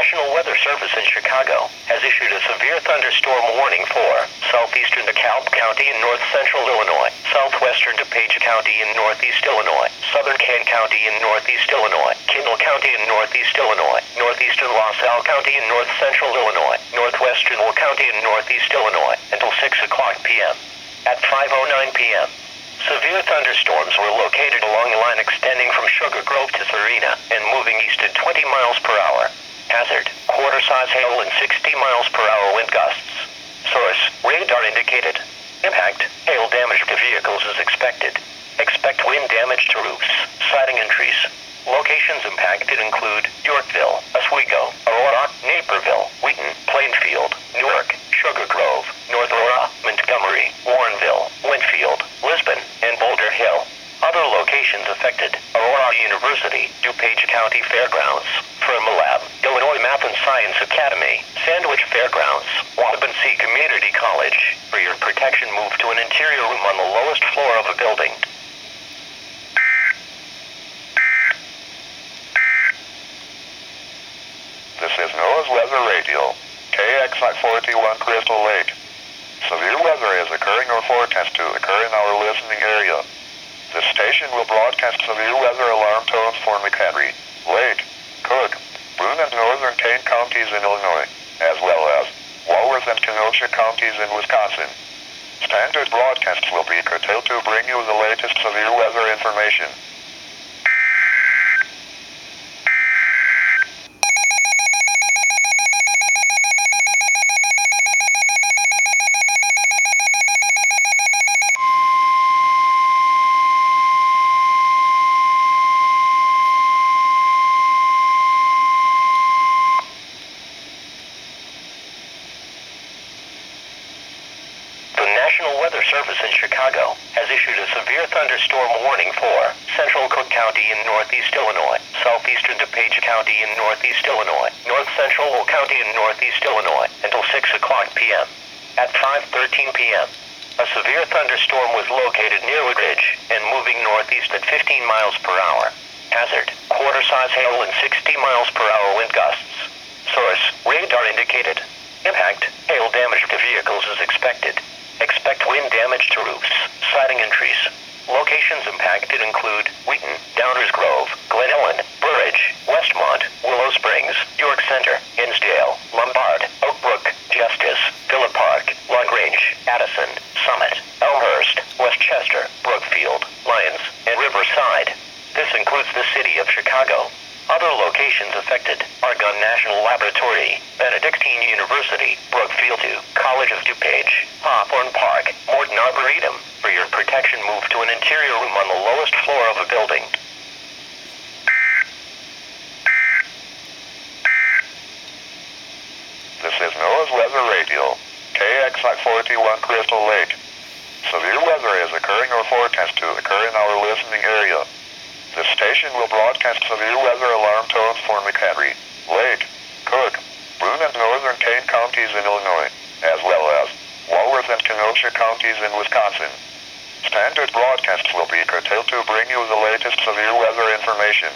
National Weather Service in Chicago has issued a severe thunderstorm warning for southeastern DeKalb County in north-central Illinois, southwestern DuPage County in northeast Illinois, southern Kane County in northeast Illinois, Kindle County in northeast Illinois, northeastern LaSalle County in north-central Illinois, northwestern Will County in northeast Illinois, until 6 o'clock p.m. At 5:09 p.m., severe thunderstorms were located along a line extending from Sugar Grove to Serena and moving east at 20 miles per hour. Hazard, quarter-size hail and 60 miles per hour wind gusts. Source, radar indicated. Impact, hail damage to vehicles is expected. Expect wind damage to roofs, siding and trees. Locations impacted include Yorkville, Oswego, Aurora, Naperville, Wheaton, Plainfield, Newark, Sugar Grove, North Aurora, Montgomery, Warrenville, Winfield, Lisbon, and Boulder Hill. Other locations affected: Aurora University, DuPage County Fairgrounds, Fermilab, Illinois Math and Science Academy, Sandwich Fairgrounds, Waubonsee Community College. For your protection, move to an interior room on the lowest floor of a building. This is NOAA's Weather Radio, KXI-41 Crystal Lake. Severe weather is occurring or forecast to occur in our listening area. This station will broadcast severe weather alarm tones for McHenry, Lake, Cook, Boone and northern Kane counties in Illinois, as well as Walworth and Kenosha counties in Wisconsin. Standard broadcasts will be curtailed to bring you the latest severe weather information. National Weather Service in Chicago has issued a severe thunderstorm warning for central Cook County in northeast Illinois, southeastern DuPage County in northeast Illinois, north-central Will County in northeast Illinois, until 6 o'clock p.m. At 5:13 p.m., a severe thunderstorm was located near Wood Ridge and moving northeast at 15 miles per hour. Hazard, quarter-size hail and 60 miles per hour wind gusts. Source, radar indicated. Impact, hail damage to vehicles is expected. Expect wind damage to roofs, siding and trees. Locations impacted include Wheaton, Downers Grove, Glen Ellen, Burridge, Westmont, Willow Springs, York Center, Hinsdale, Lombard, Oak Brook, Justice, Villa Park, LaGrange, Addison, Summit, Elmhurst, Westchester, Brookfield, Lyons, and Riverside. This includes the city of Chicago. Other locations affected: Argonne National Laboratory, Benedictine University, Brookfield 2, College of DuPage, Hawthorne Park, Morton Arboretum. For your protection, move to an interior room on the lowest floor of a building. This is NOAA's Weather Radio, KXI-41 Crystal Lake. Severe weather is occurring or forecast to occur in our listening area. This station will broadcast severe weather alarm tones for McHenry, Lake, Cook, Boone and northern Kane counties in Illinois, as well as Walworth and Kenosha counties in Wisconsin. Standard broadcasts will be curtailed to bring you the latest severe weather information.